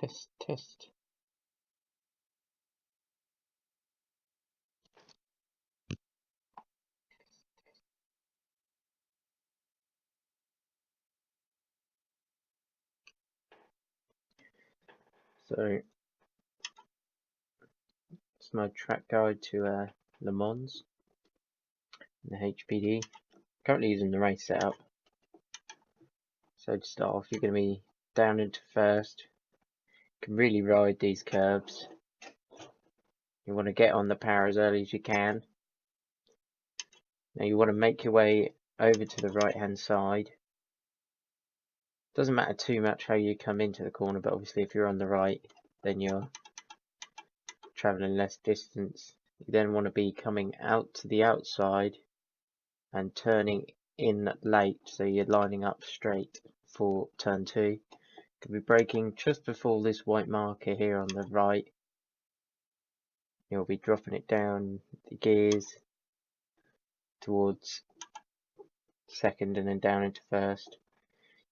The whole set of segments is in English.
Test. So it's my track guide to Le Mans and the HPD. Currently using the race setup. So to start off, you're going to be down into first. You can really ride these curves. You want to get on the power as early as you can. Now you want to make your way over to the right hand side. Doesn't matter too much how you come into the corner, but obviously if you're on the right, then you're traveling less distance. You then want to be coming out to the outside and turning in late, so you're lining up straight for turn 2. You can be braking just before this white marker here on the right. You'll be dropping it down the gears towards second and then down into first.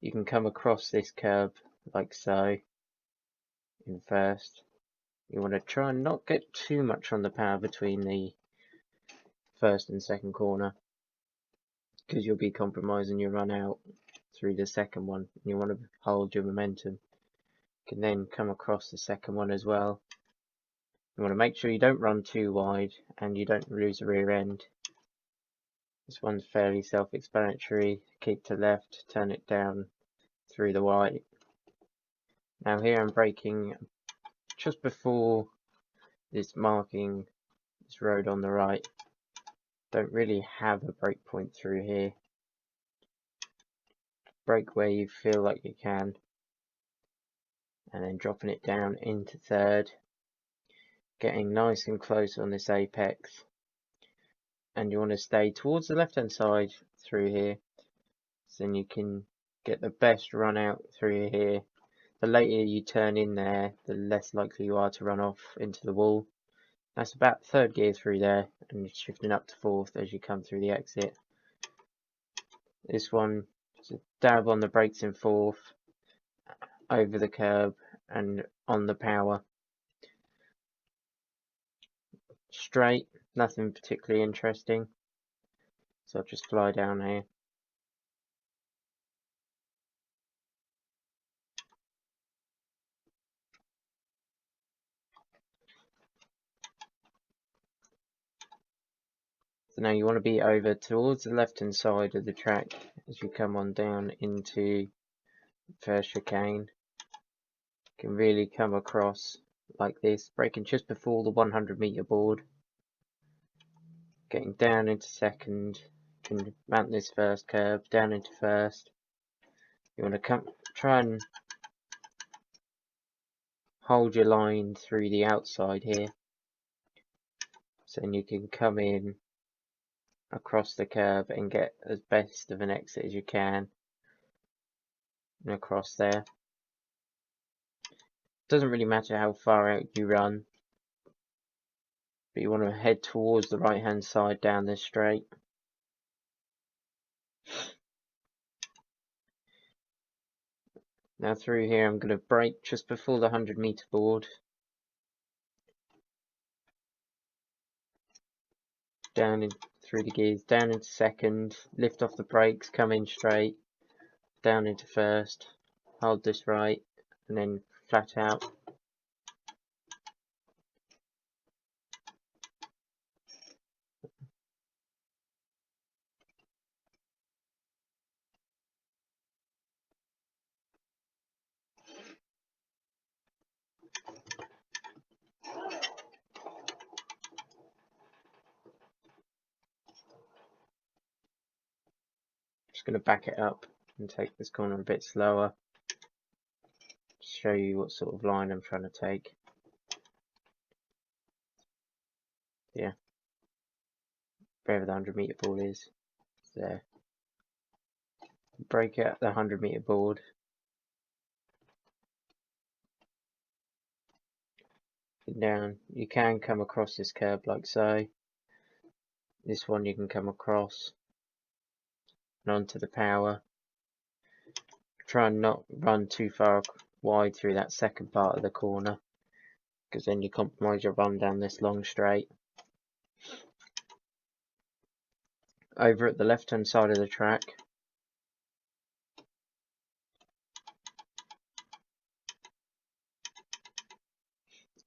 You can come across this curb like so in first. You want to try and not get too much on the power between the first and second corner, because you'll be compromising your run out through the second one. You want to hold your momentum. You can then come across the second one as well. You want to make sure you don't run too wide and you don't lose the rear end. This one's fairly self-explanatory. Keep to left, turn it down through the white. Now here I'm braking just before this marking this road on the right. Don't really have a brake point through here. Brake where you feel like you can, and then dropping it down into third, getting nice and close on this apex, and you want to stay towards the left hand side through here, so then you can get the best run out through here. The later you turn in there, the less likely you are to run off into the wall. That's about third gear through there, and you're shifting up to fourth as you come through the exit. This one, just a dab on the brakes in fourth, over the curb and on the power. Straight, nothing particularly interesting, so I'll just fly down here. So now you want to be over towards the left hand side of the track as you come on down into first chicane. You can really come across like this, braking just before the 100-meter board, getting down into second. You can mount this first curve down into first. You want to try and hold your line through the outside here, so then you can come in across the curb and get as best of an exit as you can, and across there. Doesn't really matter how far out you run, but you want to head towards the right hand side down this straight. Now through here I'm going to brake just before the 100-meter board, down in through the gears, down into second, lift off the brakes, come in straight, down into first, hold this right, and then flat out. Just going to back it up and take this corner a bit slower, show you what sort of line I'm trying to take. Yeah, wherever the 100-meter board is, there. Break out the 100-meter board. Down, you can come across this curb like so. This one you can come across and onto the power. Try and not run too far wide through that second part of the corner, because then you compromise your run down this long straight. Over at the left hand side of the track,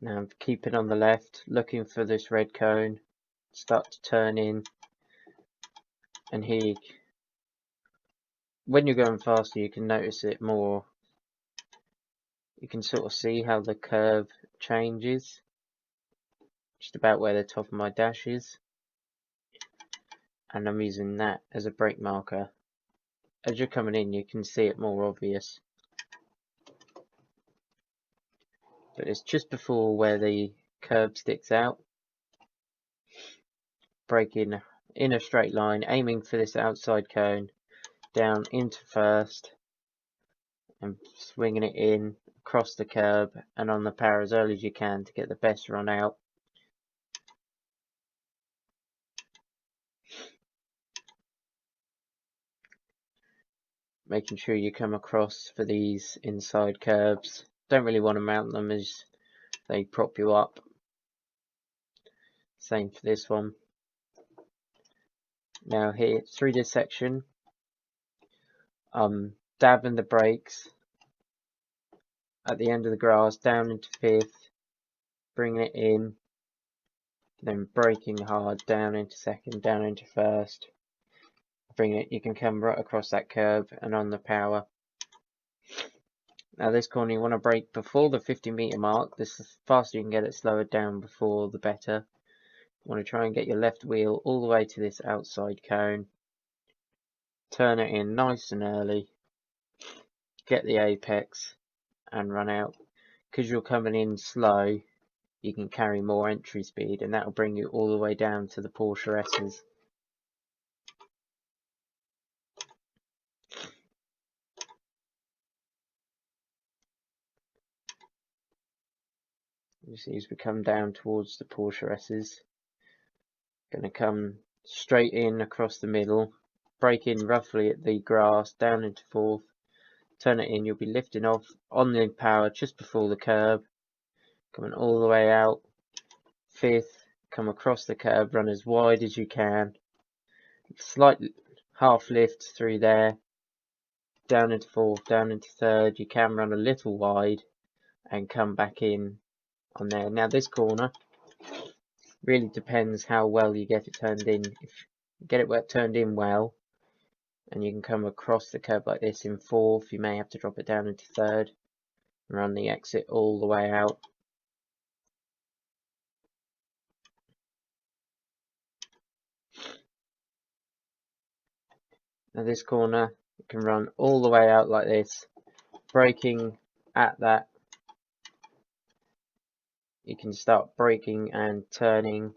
now keep it on the left, looking for this red cone, start to turn in, and here, when you're going faster, you can notice it more. You can sort of see how the curve changes, just about where the top of my dash is, and I'm using that as a brake marker. As you're coming in, you can see it more obvious, but it's just before where the curve sticks out. Braking in a straight line, aiming for this outside cone, down into first, and swinging it in across the curb and on the power as early as you can to get the best run out. Making sure you come across for these inside curbs. Don't really want to mount them as they prop you up. Same for this one. Now here through this section, dabbing the brakes at the end of the grass down into fifth, bringing it in, then braking hard down into second, down into first. Bring it, you can come right across that curve and on the power. Now this corner you want to brake before the 50-meter mark. This is the faster you can get it, slower down before the better. You want to try and get your left wheel all the way to this outside cone. Turn it in nice and early. Get the apex and run out. Because you're coming in slow, you can carry more entry speed, and that will bring you all the way down to the Porsche S's. You see, as we come down towards the Porsche S's, going to come straight in across the middle, brake in roughly at the grass, down into fourth, turn it in. You'll be lifting off on the power just before the curb, coming all the way out, fifth, come across the curb, run as wide as you can, slight half lift through there, down into fourth, down into third. You can run a little wide and come back in on there. Now this corner really depends how well you get it turned in. If you get it turned in well, and you can come across the curb like this in fourth, you may have to drop it down into third and run the exit all the way out. Now this corner, you can run all the way out like this, braking at that. You can start braking and turning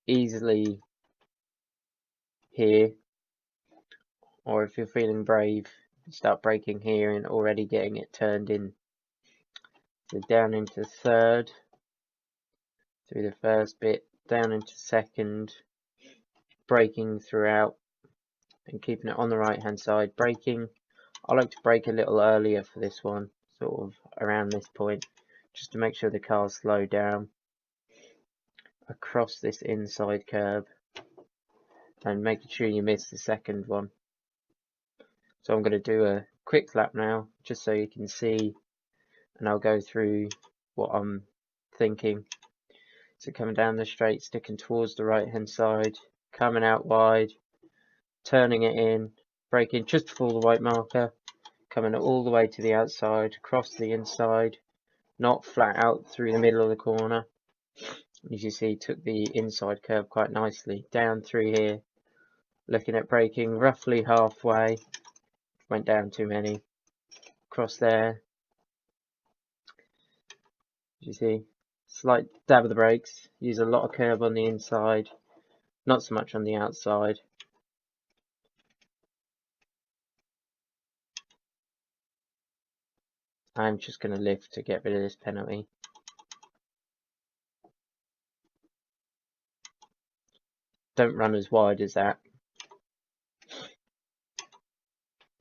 easily here, or if you're feeling brave, start braking here and already getting it turned in. So down into third, through the first bit, down into second, braking throughout and keeping it on the right hand side. Braking, I like to brake a little earlier for this one, sort of around this point, just to make sure the car's slowed down across this inside curb and making sure you miss the second one. So I'm going to do a quick lap now just so you can see, and I'll go through what I'm thinking. So coming down the straight, sticking towards the right hand side, coming out wide, turning it in, braking just before the white marker, coming all the way to the outside, across the inside, not flat out through the middle of the corner. As you see, took the inside curve quite nicely, down through here, looking at braking roughly halfway, went down too many, across there, as you see, slight dab of the brakes, use a lot of curb on the inside, not so much on the outside. I'm just going to lift to get rid of this penalty. Don't run as wide as that.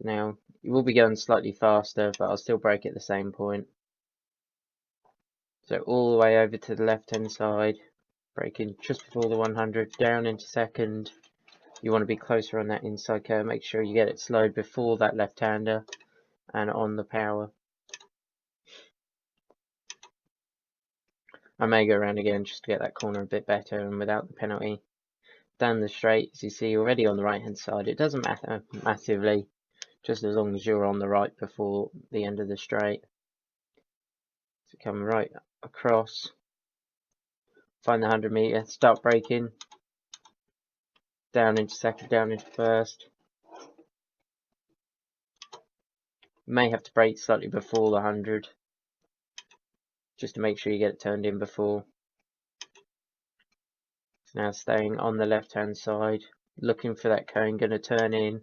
Now You will be going slightly faster, but I'll still brake at the same point. So all the way over to the left hand side, braking just before the 100, down into second. You want to be closer on that inside curve, make sure you get it slowed before that left hander and on the power. I may go around again just to get that corner a bit better and without the penalty. Down the straight, as you see already on the right hand side, it doesn't matter massively, just as long as you're on the right before the end of the straight. So come right across, find the 100 meter, start braking, down into second, down into first. You may have to brake slightly before the 100, just to make sure you get it turned in before. Now staying on the left hand side, looking for that cone, going to turn in,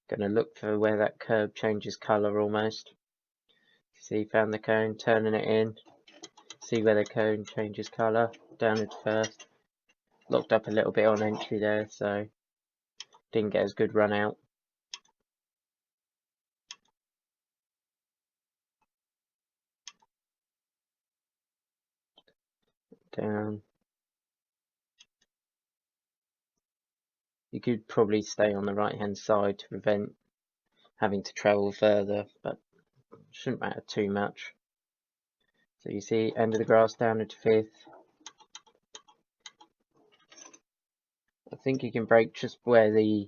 going to look for where that curb changes colour almost. See, found the cone, turning it in, see where the cone changes colour, down into first. Locked up a little bit on entry there, so didn't get as good run out. Down. You could probably stay on the right hand side to prevent having to travel further, but shouldn't matter too much. So you see, end of the grass down into fifth. I think you can brake just where the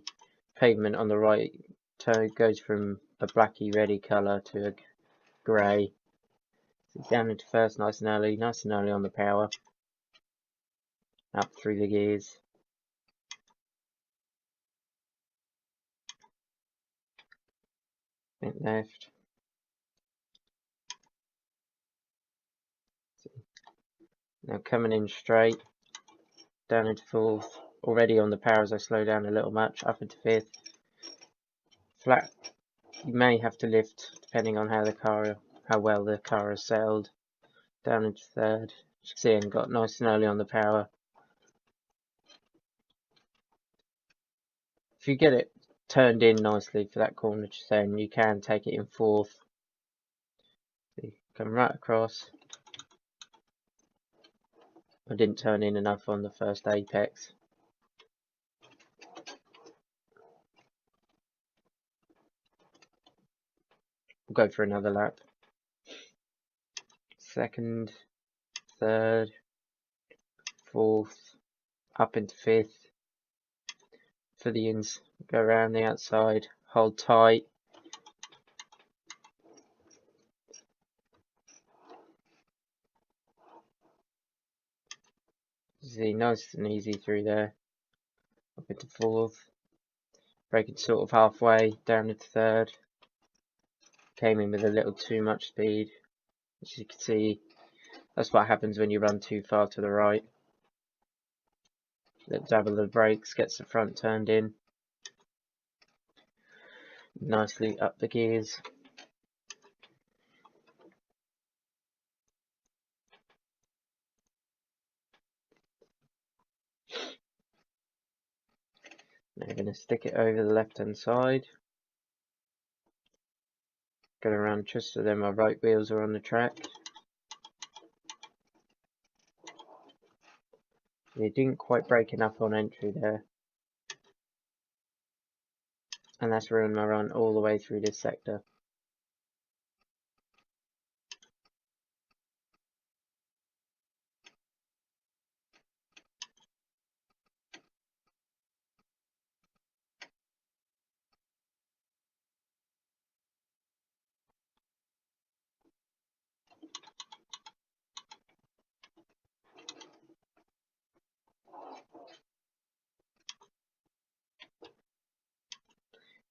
pavement on the right toe goes from a blacky reddy colour to a grey. So down into first nice and early on the power. Up through the gears. Bent left. Now coming in straight, down into fourth, already on the power as I slow down a little much, up into fifth. Flat, you may have to lift depending on how well the car is settled. Down into third, as you can see, and got nice and early on the power. If you get it turned in nicely for that corner, then you can take it in fourth. See, come right across. I didn't turn in enough on the first apex. We'll go for another lap. Second, third, fourth, up into fifth. For the ins, go around the outside, hold tight. See, nice and easy through there. Up into fourth. Braking sort of halfway, down into third. Came in with a little too much speed. As you can see, that's what happens when you run too far to the right. Little dabble of the brakes, gets the front turned in. Nicely up the gears. Now I'm going to stick it over the left hand side. Going around just so then my right wheels are on the track. You didn't quite brake enough on entry there. And that's ruined my run all the way through this sector.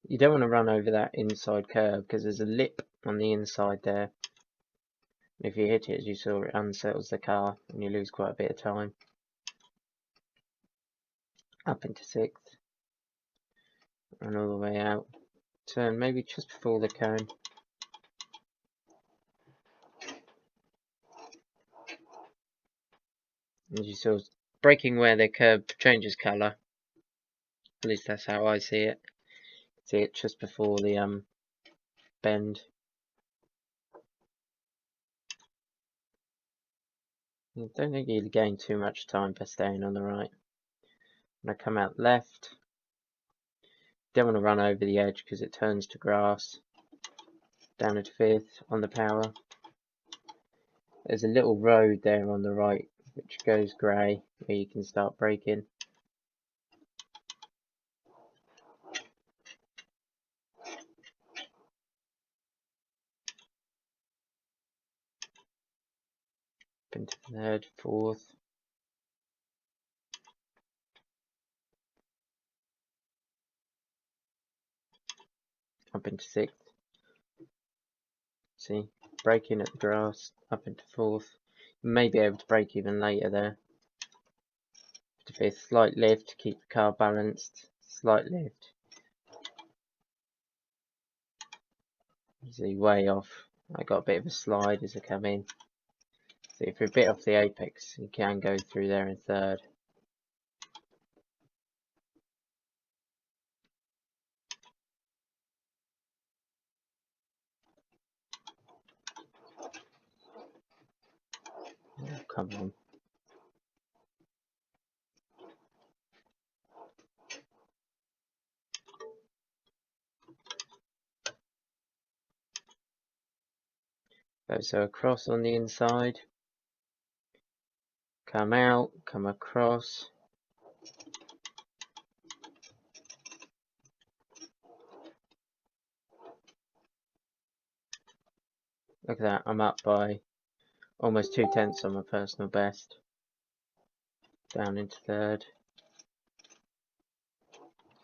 You don't want to run over that inside curve because there's a lip on the inside there. If you hit it, as you saw, it unsettles the car and you lose quite a bit of time. Up into sixth. Run all the way out. Turn maybe just before the cone. As you saw, braking where the curb changes colour. At least that's how I see it. See it just before the bend. You don't think you'll gain too much time by staying on the right. When I come out left, don't want to run over the edge because it turns to grass. Down into 5th on the power. There's a little road there on the right which goes grey where you can start braking. Up into 3rd, 4th. Up into 6th. See, braking at the grass, up into 4th. You may be able to brake even later there. To 5th, slight lift to keep the car balanced. Slight lift. See, way off. I got a bit of a slide as I come in. See, if you're a bit off the apex, you can go through there in 3rd. Oh, come on. So across on the inside. Come out, come across. Look at that, I'm up by almost 2/10 on my personal best. Down into 3rd.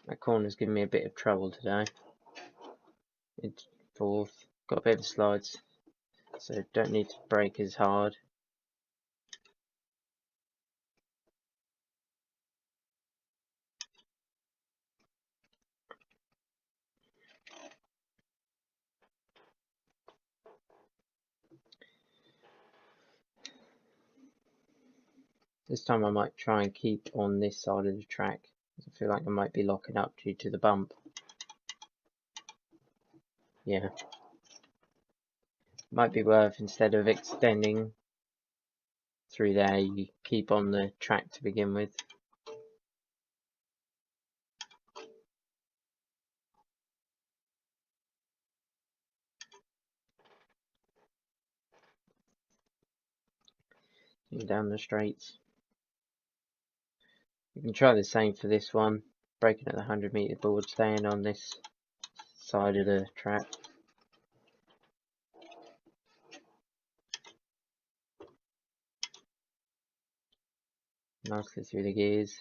That corner's giving me a bit of trouble today. Into 4th. Got a bit of slides, so don't need to brake as hard. This time I might try and keep on this side of the track. I feel like I might be locking up due to the bump. Yeah. Might be worth, instead of extending through there, you keep on the track to begin with. Down the straights. You can try the same for this one. Braking at the 100-meter board, staying on this side of the track. Nicely through the gears.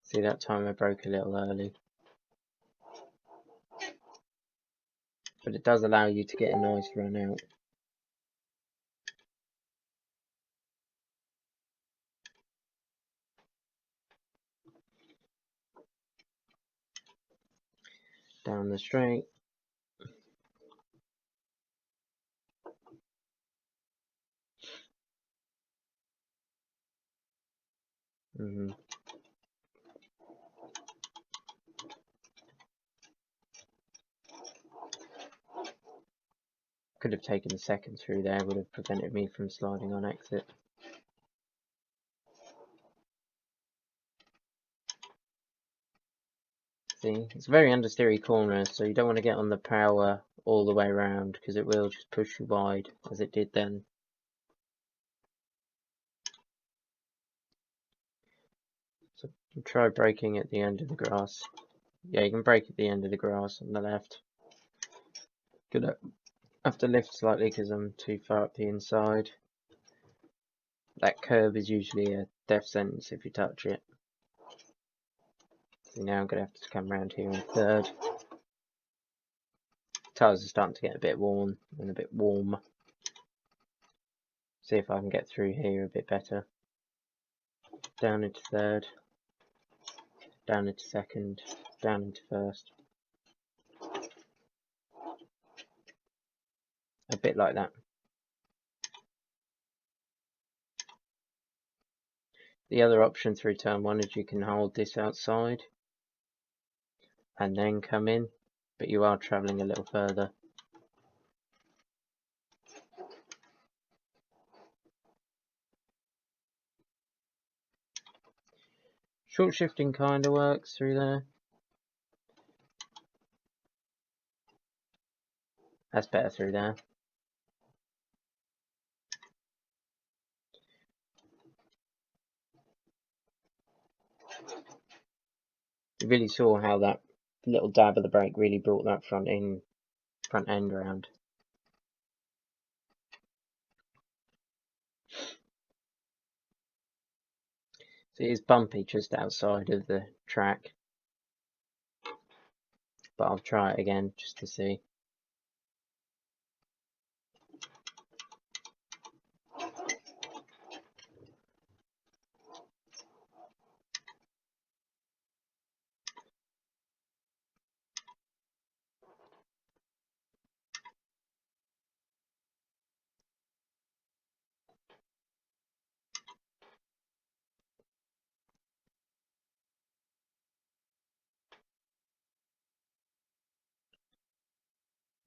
See, that time I broke a little early. But it does allow you to get a nice run out. Down the straight. Could have taken the second through there, would have prevented me from sliding on exit. See, it's a very understeery corner, so you don't want to get on the power all the way around because it will just push you wide, as it did then. So try braking at the end of the grass. Yeah, you can brake at the end of the grass on the left. Gonna have to lift slightly because I'm too far up the inside. That curb is usually a death sentence if you touch it. So now I'm going to have to come around here in 3rd. Tyres are starting to get a bit worn and a bit warm. See if I can get through here a bit better. Down into 3rd. Down into 2nd. Down into 1st. a bit like that. The other option through turn 1 is you can hold this outside and then come in, but you are travelling a little further. Short shifting kind of works through there. That's better through there. You really saw how that little dab of the brake really brought that front end round. So it is bumpy just outside of the track, but I'll try it again just to see.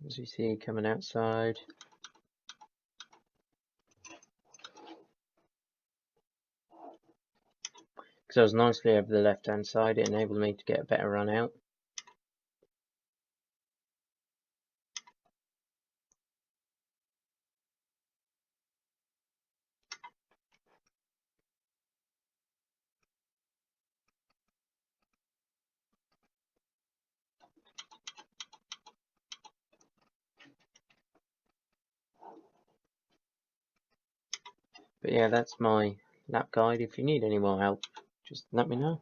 As you see coming outside. Because I was nicely over the left hand side, it enabled me to get a better run out. But yeah, that's my lap guide. If you need any more help, just let me know.